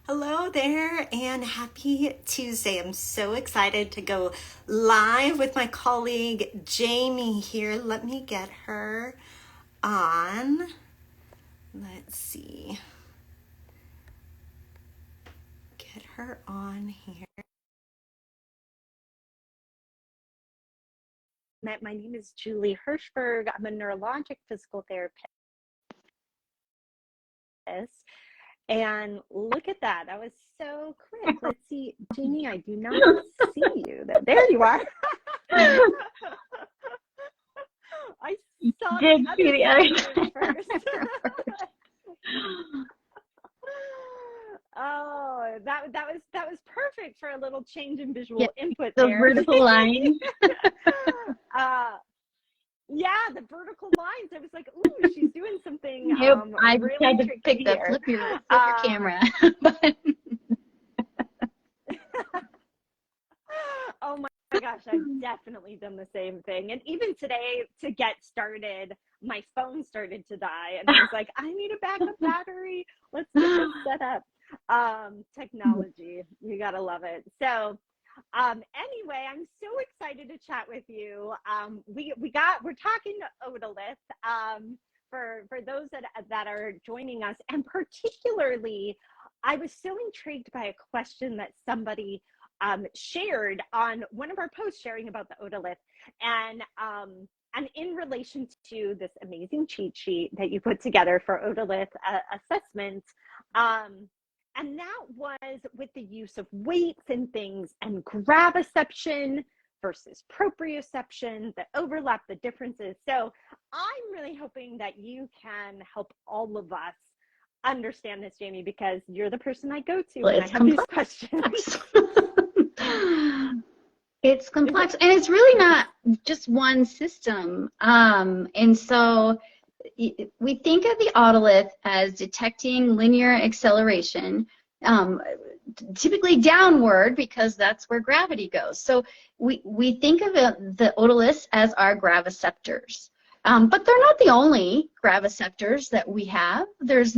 Hello there and happy Tuesday. I'm so excited to go live with my colleague Jaimy here. Let me get her on. Let's see. Get her on here. My name is Julie Hirschberg. I'm a neurologic physical therapist. And look at that. That was so quick. Let's see. Jaimy, I do not see you. There you are. I saw Did see the other side first. Oh, that was perfect for a little change in visual input the there. vertical line. Yeah, the vertical lines. I was like, ooh, she's doing something I really tried to tricky pick the here. flip your camera. But Oh my gosh, I've definitely done the same thing. And even today, to get started, my phone started to die. And I was like, I need a backup battery. Let's get this set up. Technology, you gotta love it. So anyway, I'm so excited to chat with you. We're talking to Otolith, for those that are joining us, and particularly, I was so intrigued by a question that somebody shared on one of our posts sharing about the Otolith, and in relation to this amazing cheat sheet that you put together for Otolith assessment. And that was with the use of weights and things and graviception versus proprioception, the overlap, the differences. So I'm really hoping that you can help all of us understand this, Jaimy, because you're the person I go to when I have these questions. It's complex, and it's really not just one system. And so we think of the otolith as detecting linear acceleration, typically downward because that's where gravity goes. So we think of the otoliths as our graviceptors. But they're not the only graviceptors that we have. There's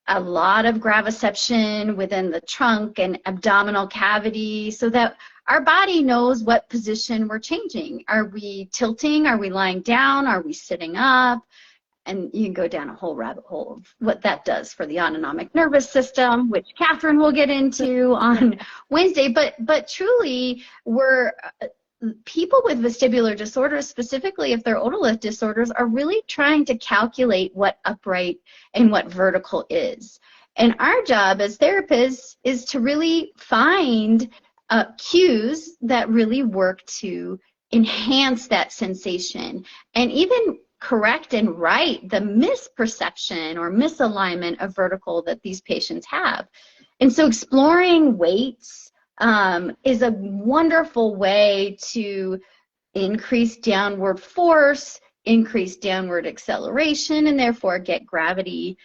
a lot of graviception within the trunk and abdominal cavity so that our body knows what position we're changing. Are we tilting? Are we lying down? Are we sitting up? And you can go down a whole rabbit hole of what that does for the autonomic nervous system, which Katherine will get into on Wednesday. But truly, we're people with vestibular disorders, specifically if they're otolith disorders, are really trying to calculate what upright and what vertical is. And our job as therapists is to really find cues that really work to enhance that sensation and even correct and right the misperception or misalignment of vertical that these patients have. And so exploring weights is a wonderful way to increase downward force, increase downward acceleration, and therefore get gravity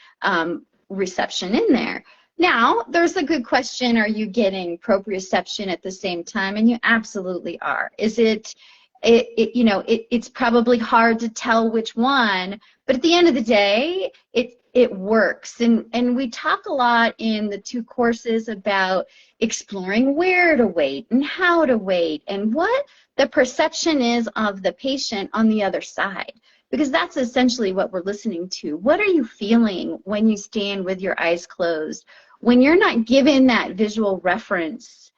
reception in there. Now, there's a good question, are you getting proprioception at the same time? And you absolutely are. Is it's probably hard to tell which one, but at the end of the day, it works. And we talk a lot in the two courses about exploring where to wait and how to wait and what the perception is of the patient on the other side, because that's essentially what we're listening to. What are you feeling when you stand with your eyes closed? When you're not given that visual reference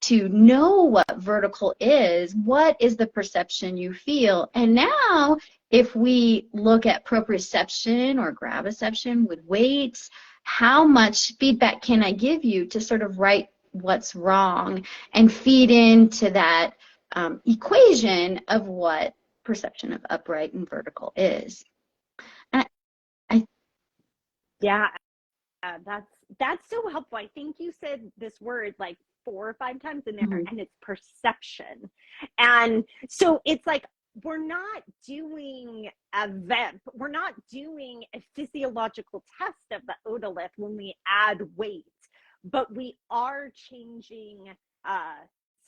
to know what vertical is, what is the perception you feel? And now, if we look at proprioception or graviception with weights, how much feedback can I give you to sort of right what's wrong and feed into that equation of what perception of upright and vertical is? Yeah, that's so helpful. I think you said this word like 4 or 5 times in there, and it's perception. And so it's like we're not doing a vent, we're not doing a physiological test of the otolith when we add weight, but we are changing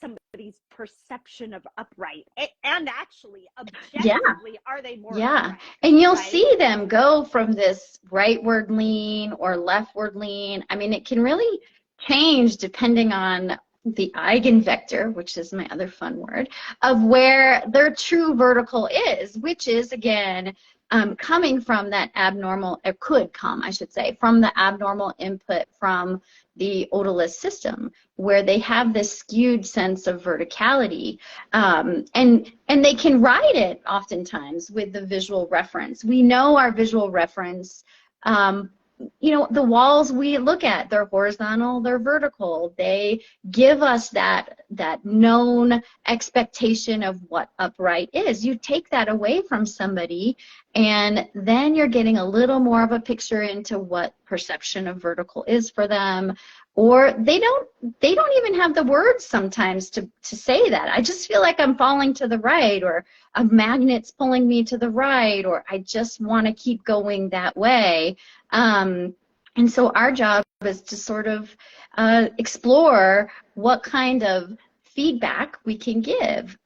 somebody's perception of upright, and actually objectively, are they more upright? And you'll see them go from this rightward lean or leftward lean. I mean, it can really change depending on the eigenvector, which is my other fun word, of where their true vertical is, which is, again, coming from that abnormal, or could come, I should say, from the abnormal input from the otolith system, where they have this skewed sense of verticality, and they can ride it oftentimes with the visual reference. We know our visual reference. You know, the walls we look at, they're horizontal, they're vertical. They give us that known expectation of what upright is. You take that away from somebody, and then you're getting a little more of a picture into what perception of vertical is for them. Or they don't even have the words sometimes to say that. I just feel like I'm falling to the right, or a magnet's pulling me to the right, or I just want to keep going that way. And so our job is to sort of explore what kind of feedback we can give.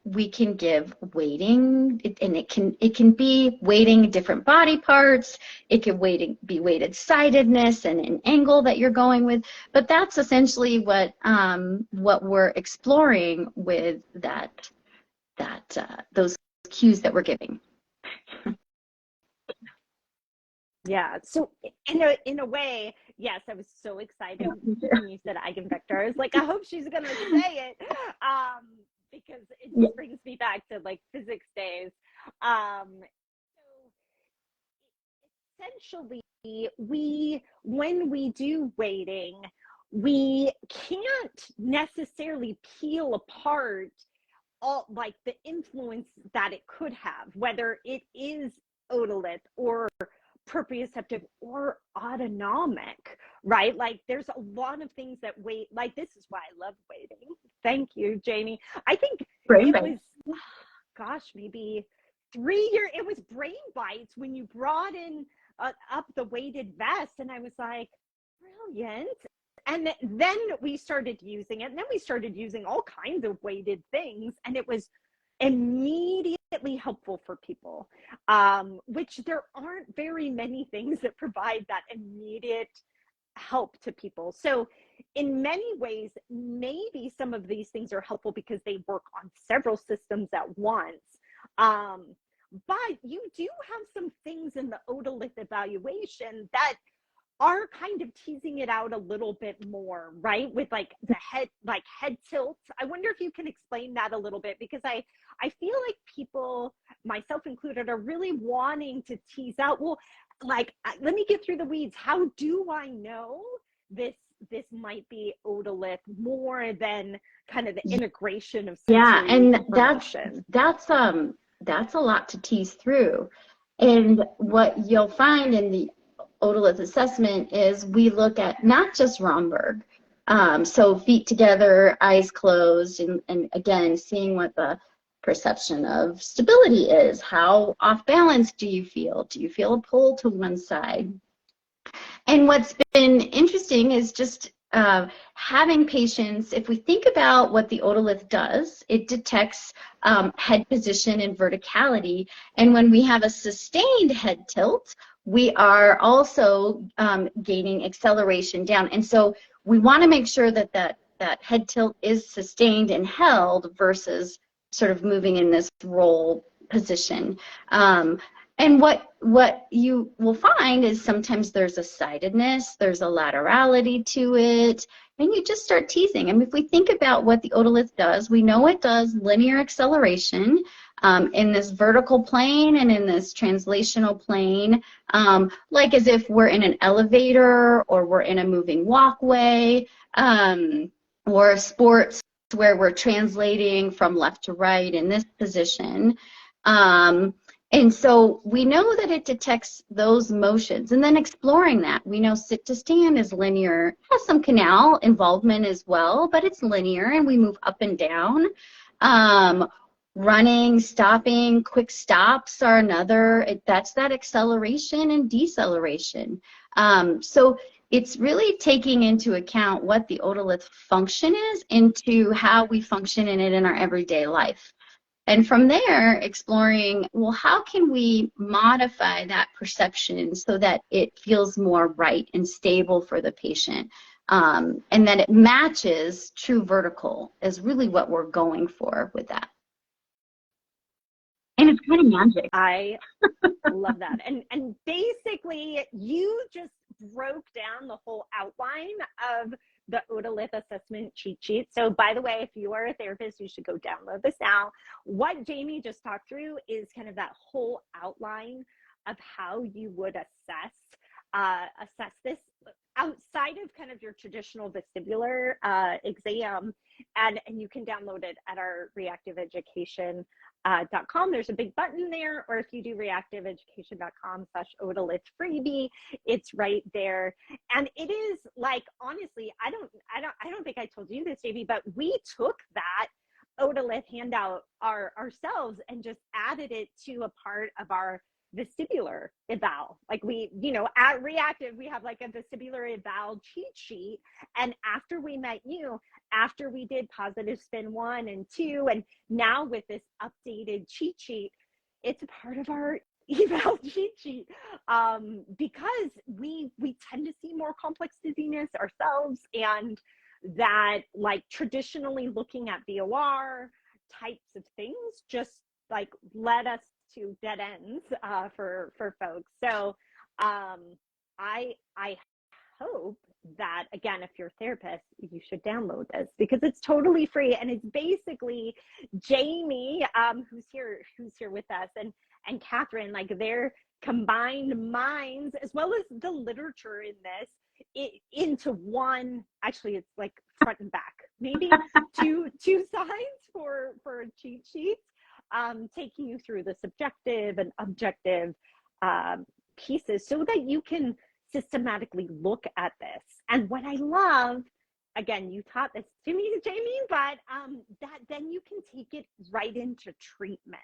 We can give weighting, and it can be weighting different body parts. It can be weighted sidedness and an angle that you're going with. But that's essentially what we're exploring with those cues that we're giving. Yeah. So in a way, yes, I was so excited when you said eigenvector. I was like, I hope she's gonna say it. Because it just brings me back to like physics days. So essentially, when we do weighting, we can't necessarily peel apart all like the influence that it could have, whether it is otolith or proprioceptive or autonomic, right? Like there's a lot of things that weight, like this is why I love weighting. Thank you, Jaimy. I think it was, gosh, maybe 3 years, it was Brain Bites when you brought in up the weighted vest, and I was like, brilliant. And then we started using it, and then we started using all kinds of weighted things, and it was immediately helpful for people, which there aren't very many things that provide that immediate help to people. So in many ways, maybe some of these things are helpful because they work on several systems at once. But you do have some things in the otolith evaluation that are kind of teasing it out a little bit more, right? With like the head tilt. I wonder if you can explain that a little bit, because I feel like people, myself included, are really wanting to tease out, well, like, let me get through the weeds. How do I know this might be otolith more than kind of the integration of sensory information? That's a lot to tease through. And what you'll find in the otolith assessment is we look at not just Romberg, so feet together, eyes closed, and again, seeing what the perception of stability is. How off balance do you feel? Do you feel a pull to one side? And what's been interesting is just having patients, if we think about what the otolith does, it detects head position and verticality. And when we have a sustained head tilt, we are also gaining acceleration down. And so we want to make sure that that head tilt is sustained and held versus sort of moving in this roll position. And what you will find is sometimes there's a sidedness, there's a laterality to it, and you just start teasing. And if we think about what the otolith does, we know it does linear acceleration in this vertical plane and in this translational plane, like as if we're in an elevator or we're in a moving walkway, or sports where we're translating from left to right in this position. And so we know that it detects those motions, and then exploring that. We know sit to stand is linear, it has some canal involvement as well, but it's linear, and we move up and down. Running, stopping, quick stops are another. That's that acceleration and deceleration. So it's really taking into account what the otolith function is into how we function in it in our everyday life. And from there, exploring, well, how can we modify that perception so that it feels more right and stable for the patient, and that it matches true vertical is really what we're going for with that. And it's kind of magic. I love that. And basically, you just broke down the whole outline of the Otolith assessment cheat sheet. So by the way, if you are a therapist, you should go download this now. What Jaimy just talked through is kind of that whole outline of how you would assess this outside of kind of your traditional vestibular exam, and you can download it at our reactiveeducation.com. There's a big button there, or if you do reactiveeducation.com/Otolith freebie, it's right there. And it is like, honestly, I don't think I told you this, Jaimy, but we took that Otolith handout ourselves and just added it to a part of our vestibular eval. Like we, at Reactive, we have like a vestibular eval cheat sheet. And after we met you, after we did positive spin 1 and 2, and now with this updated cheat sheet, it's a part of our eval cheat sheet, because we tend to see more complex dizziness ourselves, and that like traditionally looking at VOR types of things just like led us to dead ends for folks. So I hope that, again, if you're a therapist, you should download this because it's totally free, and it's basically Jaimy, who's here with us, and Katherine, like their combined minds as well as the literature in this into one. Actually, it's like front and back, maybe two sides for a cheat sheet. Taking you through the subjective and objective pieces so that you can systematically look at this. And what I love, again, you taught this to me, Jaimy, but that then you can take it right into treatment.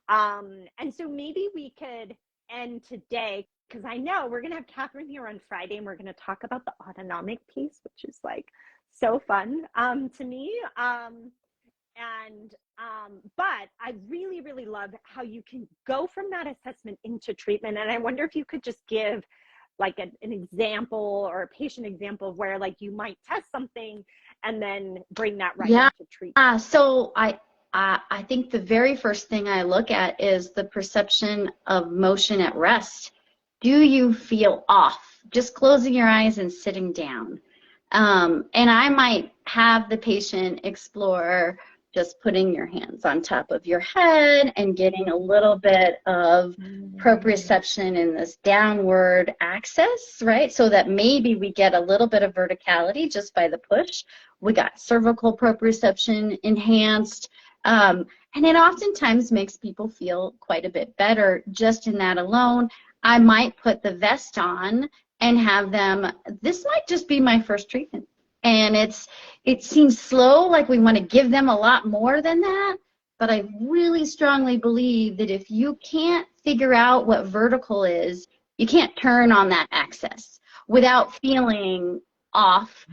And so maybe we could end today, because I know we're going to have Katherine here on Friday, and we're going to talk about the autonomic piece, which is like so fun to me. But I really, really love how you can go from that assessment into treatment. And I wonder if you could just give like an example or a patient example of where like you might test something and then bring that right into treatment. So I think the very first thing I look at is the perception of motion at rest. Do you feel off? Just closing your eyes and sitting down. And I might have the patient explore just putting your hands on top of your head and getting a little bit of proprioception in this downward axis, right? So that maybe we get a little bit of verticality just by the push. We got cervical proprioception enhanced. And it oftentimes makes people feel quite a bit better just in that alone. I might put the vest on and have them, this might just be my first treatment. And it seems slow, like we want to give them a lot more than that, but I really strongly believe that if you can't figure out what vertical is, you can't turn on that axis without feeling off,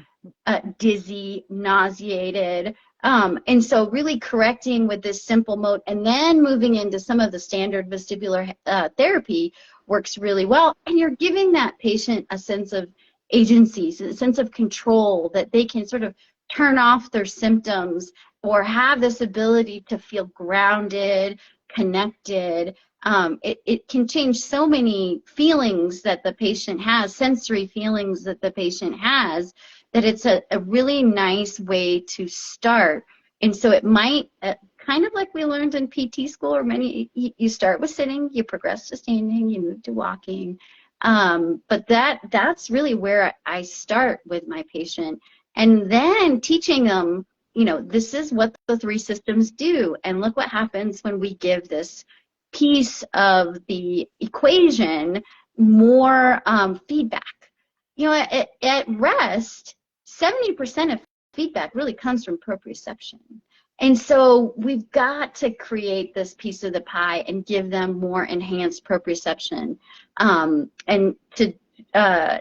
dizzy, nauseated. And so really correcting with this simple mode and then moving into some of the standard vestibular therapy works really well. And you're giving that patient a sense of agency, a sense of control, that they can sort of turn off their symptoms or have this ability to feel grounded, connected. It can change so many feelings that the patient has, sensory feelings that the patient has, that it's a really nice way to start. And so it might, kind of like we learned in PT school, or you start with sitting, you progress to standing, you move to walking. But that's really where I start with my patient, and then teaching them, this is what the 3 systems do, and look what happens when we give this piece of the equation more feedback. At rest, 70% of feedback really comes from proprioception. And so we've got to create this piece of the pie and give them more enhanced proprioception. And to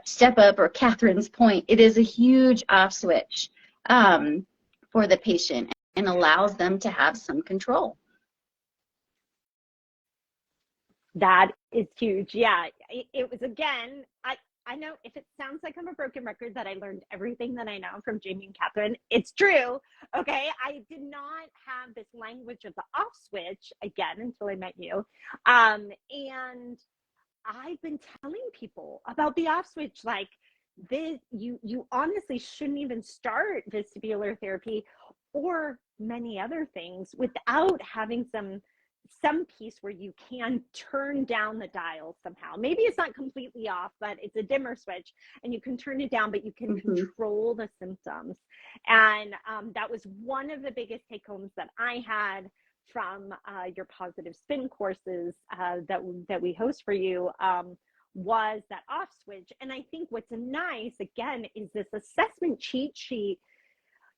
step up, or Catherine's point, it is a huge off switch for the patient and allows them to have some control. That is huge. Yeah, it was, again, I know if it sounds like I'm a broken record that I learned everything that I know from Jaimy and Katherine, it's true. Okay, I did not have this language of the off switch, again, until I met you. And I've been telling people about the off switch, like, this, you honestly shouldn't even start vestibular therapy or many other things without having some piece where you can turn down the dial somehow. Maybe it's not completely off, but it's a dimmer switch and you can turn it down, but you can control the symptoms. And that was one of the biggest take homes that I had from your positive spin courses that we host for you, was that off switch. And I think what's nice, again, is this assessment cheat sheet.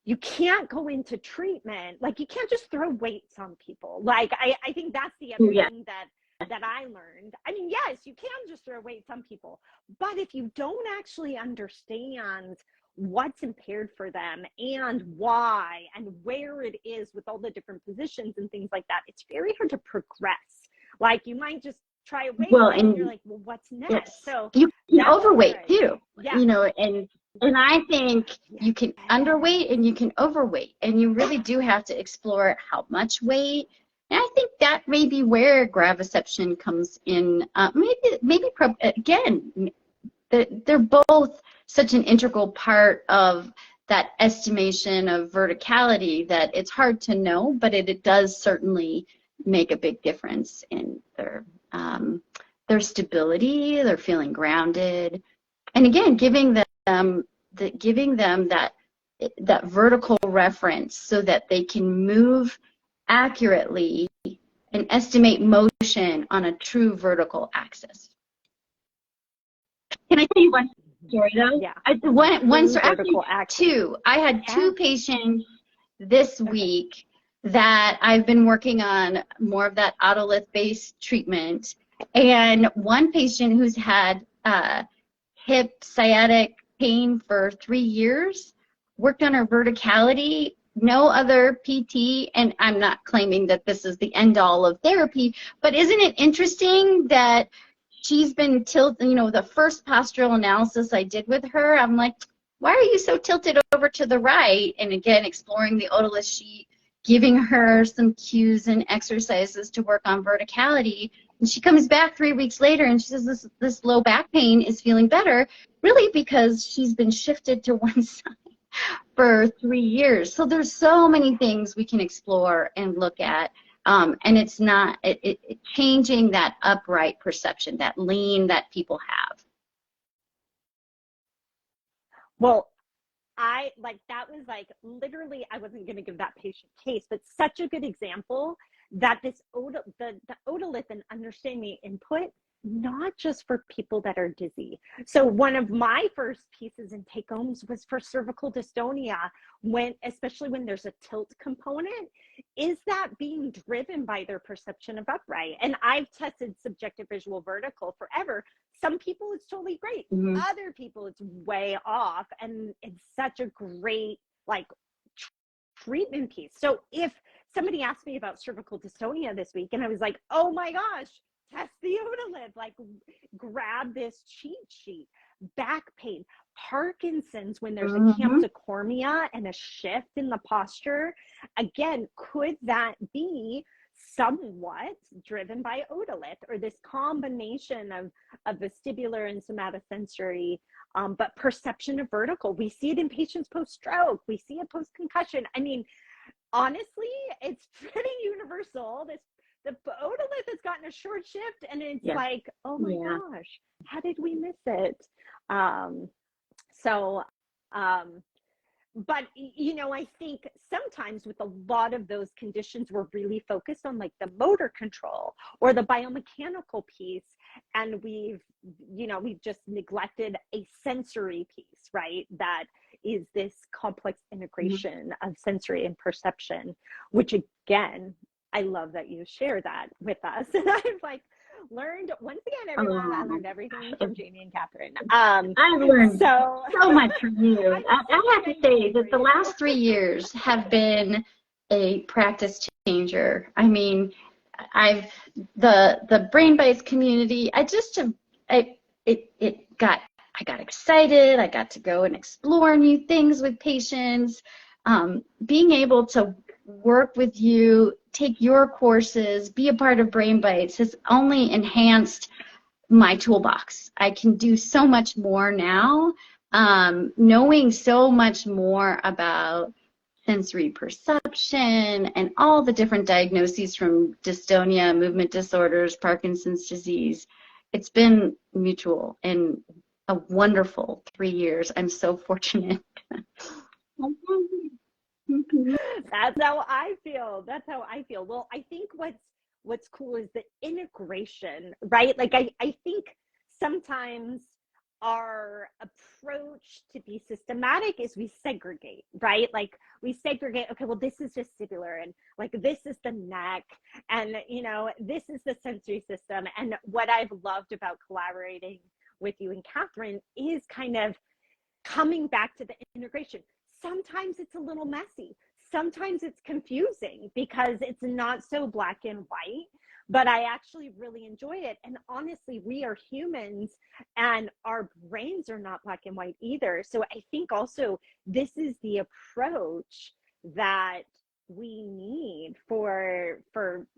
You can't go into treatment, like, you can't just throw weights on people. Like, I think that's the other thing that I learned. I mean, yes, you can just throw weights on people, but if you don't actually understand what's impaired for them and why and where it is with all the different positions and things like that, it's very hard to progress. Like, you might just try a weight, and you're like, well, what's next? Yes. So you can overweight too. Yeah. You know, and I think you can underweight and you can overweight, and you really do have to explore how much weight. And I think that may be where graviception comes in. Again, they're both such an integral part of that estimation of verticality that it's hard to know, but it does certainly make a big difference in their stability, their feeling grounded, and again, giving them that vertical reference so that they can move accurately and estimate motion on a true vertical axis. Can I tell you one story though? Yeah. One story, actually two. I had two patients this week that I've been working on more of that otolith-based treatment, and one patient who's had hip sciatic pain for 3 years, worked on her verticality, no other PT, and I'm not claiming that this is the end all of therapy, but isn't it interesting that she's been tilted? You know, the first postural analysis I did with her, I'm like, why are you so tilted over to the right? And again, exploring the Otolith sheet, giving her some cues and exercises to work on verticality. And she comes back 3 weeks later and she says this low back pain is feeling better, really because she's been shifted to one side for 3 years. So there's so many things we can explore and look at. And it's not changing that upright perception, that lean that people have. Well, that was like, literally, I wasn't going to give that patient case, but such a good example that the otolith and understanding input, not just for people that are dizzy. So one of my first pieces in take homes was for cervical dystonia, especially when there's a tilt component, is that being driven by their perception of upright? And I've tested subjective visual vertical forever. Some people it's totally great. Other people it's way off, and it's such a great treatment piece. So if somebody asked me about cervical dystonia this week and I was like, oh my gosh, test the otolith, like, grab this cheat sheet. Back pain, Parkinson's, when there's a camptocormia and a shift in the posture, again, could that be somewhat driven by otolith, or this combination of vestibular and somatosensory, but perception of vertical? We see it in patients post-stroke. We see it post-concussion. I mean, honestly, it's pretty universal. The otolith has gotten a short shift, and it's like, oh my gosh, how did we miss it? But, you know, I think sometimes with a lot of those conditions, we're really focused on like the motor control or the biomechanical piece, and we've just neglected a sensory piece, right? That is this complex integration of sensory and perception, which, again, I love that you share that with us. And I'm like, learned, once again, everyone, I learned everything from Jaimy and Katherine. I've learned so much from you. I have to say that the you. last 3 years have been a practice changer. I mean, the Brain Bites community, I got excited. I got to go and explore new things with patients. Being able to work with you, take your courses, be a part of Brain Bites has only enhanced my toolbox. I can do so much more now, knowing so much more about sensory perception and all the different diagnoses from dystonia, movement disorders, Parkinson's disease. It's been mutual and a wonderful 3 years. I'm so fortunate. That's how I feel. That's how I feel. Well, I think what's cool is the integration, right? Like I think sometimes our approach to be systematic is we segregate, right? Like we segregate, okay, well, this is vestibular, and like this is the neck, and this is the sensory system. And what I've loved about collaborating with you and Katherine is kind of coming back to the integration. Sometimes it's a little messy. Sometimes it's confusing because it's not so black and white, but I actually really enjoy it. And honestly, we are humans and our brains are not black and white either. So I think also this is the approach that we need for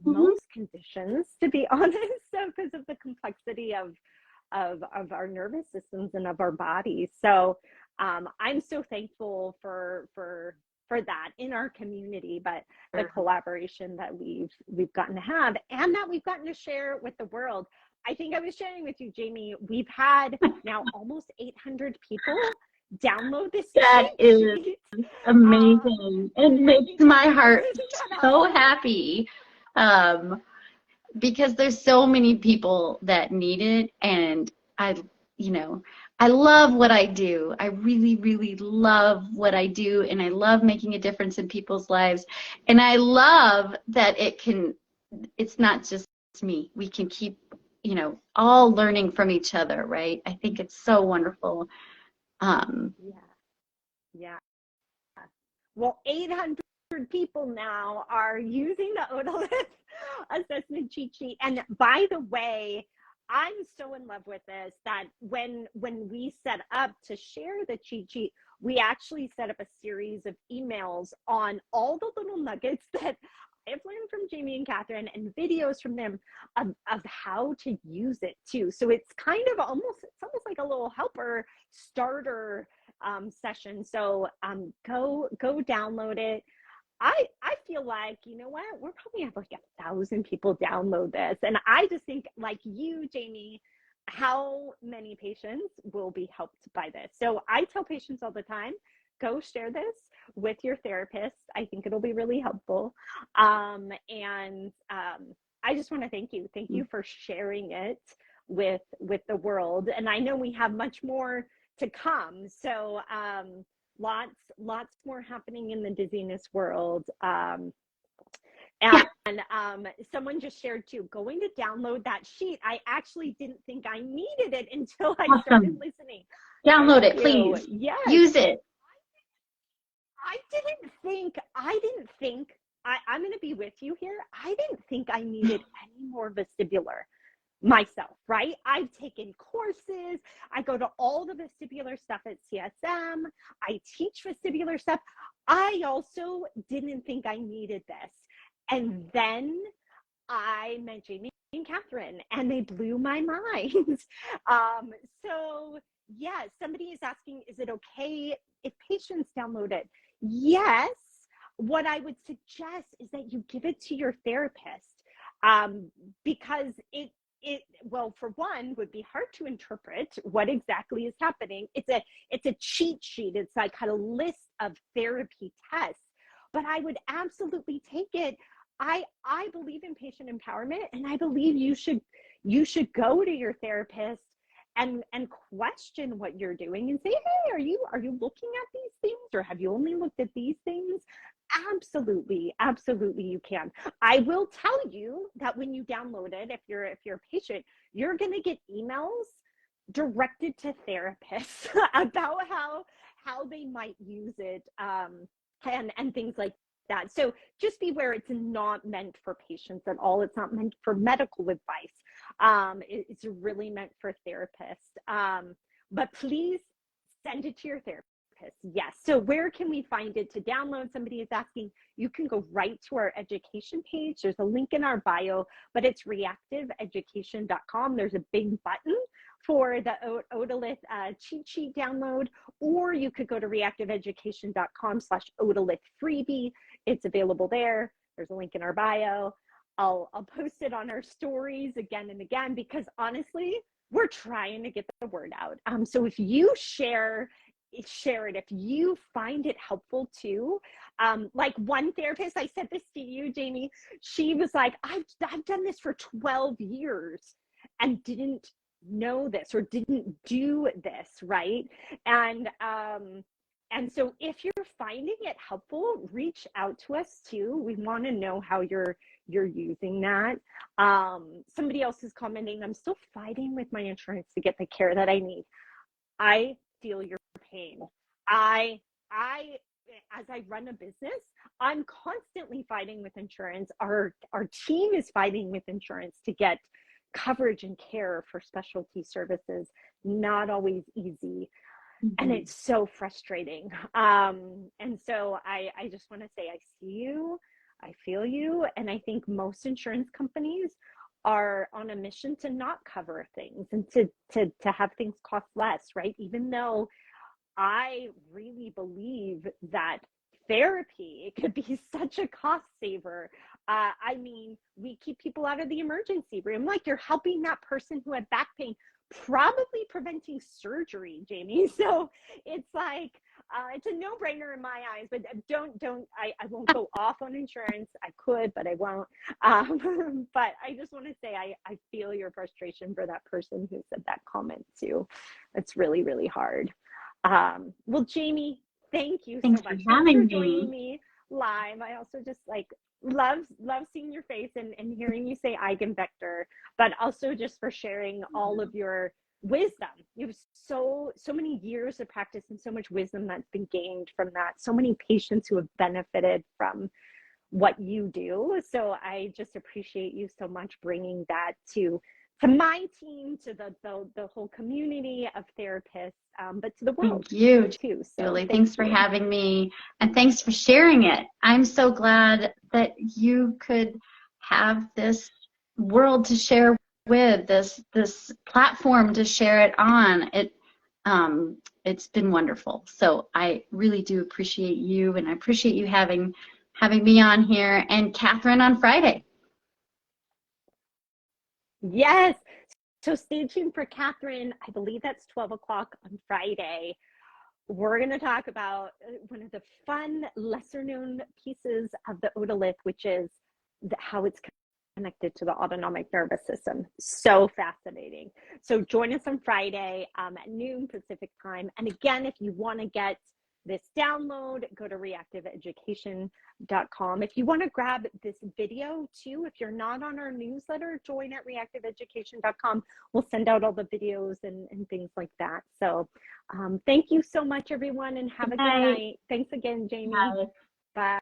most conditions, to be honest, because of the complexity of our nervous systems and of our bodies. So I'm so thankful for that in our community, but the collaboration that we've gotten to have and that we've gotten to share with the world. I think I was sharing with you, Jaimy, we've had now almost 800 people download this. That is amazing. It makes my heart so happy. Because there's so many people that need it, and I love what I do. I really, really love what I do, and I love making a difference in people's lives. And I love that it's not just me. We can keep, all learning from each other, right? I think it's so wonderful. Yeah. Well, 800 people now are using the Otolith assessment cheat sheet. And by the way, I'm so in love with this that when we set up to share the cheat sheet, we actually set up a series of emails on all the little nuggets that I've learned from Jaimy and Katherine and videos from them of how to use it too. So it's kind of almost like a little helper starter session. So go download it. I feel like, you know what, we'll probably have like 1,000 people download this. And I just think, like you, Jaimy, how many patients will be helped by this? So I tell patients all the time, go share this with your therapist. I think it'll be really helpful. I just want to thank you. Thank you for sharing it with the world. And I know we have much more to come. So lots more happening in the dizziness world. Someone just shared too, going to download that sheet. I actually didn't think I needed it until I started listening. Download it, please. Yes. Use it. I'm going to be with you here. I didn't think I needed any more vestibular myself, right? I've taken courses. I go to all the vestibular stuff at CSM. I teach vestibular stuff. I also didn't think I needed this. And then I met Jaimy and Katherine, and they blew my mind. So yeah, somebody is asking, is it okay if patients download it? Yes. What I would suggest is that you give it to your therapist, because it well, for one, would be hard to interpret what exactly is happening. It's a cheat sheet. It's like kind of list of therapy tests, but I would absolutely take it. I believe in patient empowerment, and I believe you should go to your therapist and question what you're doing and say, hey, are you looking at these things, or have you only looked at these things? Absolutely, absolutely, you can. I will tell you that when you download it, if you're a patient, you're going to get emails directed to therapists about how they might use it, and things like that. So just beware, it's not meant for patients at all. It's not meant for medical advice. It's really meant for therapists. But please send it to your therapist. Yes. So where can we find it to download? Somebody is asking. You can go right to our education page. There's a link in our bio, but it's reactiveeducation.com. There's a big button for the Otolith cheat sheet download, or you could go to reactiveeducation.com/Otolith freebie. It's available there. There's a link in our bio. I'll post it on our stories again and again, because honestly, we're trying to get the word out. So if you share it, if you find it helpful too. Like one therapist, I said this to you, Jaimy, she was like, I've done this for 12 years and didn't know this or didn't do this, right? And so if you're finding it helpful, reach out to us too. We want to know how you're using that. Somebody else is commenting, I'm still fighting with my insurance to get the care that I need. I feel your pain. As I run a business, I'm constantly fighting with insurance. Our team is fighting with insurance to get coverage and care for specialty services. Not always easy. And it's so frustrating. And so I just want to say, I see you, I feel you. And I think most insurance companies are on a mission to not cover things and to have things cost less, right? Even though I really believe that therapy could be such a cost saver. I mean, we keep people out of the emergency room. Like, you're helping that person who had back pain, probably preventing surgery, Jaimy. So it's like, it's a no-brainer in my eyes, but I won't go off on insurance. I could, but I won't. But I just want to say, I feel your frustration for that person who said that comment too. It's really, really hard. Well, Jaimy, thank you so much for joining me live. I also just love seeing your face and hearing you say eigenvector, but also just for sharing all of your wisdom. You have so many years of practice and so much wisdom that's been gained from that. So many patients who have benefited from what you do. So I just appreciate you so much bringing that to my team, to the whole community of therapists, but to the world. Thank you, too. So Julie. Thanks for having me, and thanks for sharing it. I'm so glad that you could have this world to share with, this platform to share it on. It's been wonderful. So I really do appreciate you, and I appreciate you having me on here, and Katherine on Friday. Yes. So stay tuned for Katherine. I believe that's 12 o'clock on Friday. We're going to talk about one of the fun, lesser known pieces of the otolith, which is how it's connected to the autonomic nervous system. So fascinating. So join us on Friday at noon Pacific time. And again, if you want to get this download, go to reactiveeducation.com. If you want to grab this video too, if you're not on our newsletter, join at reactiveeducation.com. We'll send out all the videos and things like that. So thank you so much, everyone, and have a good night. Thanks again, Jaimy. Bye.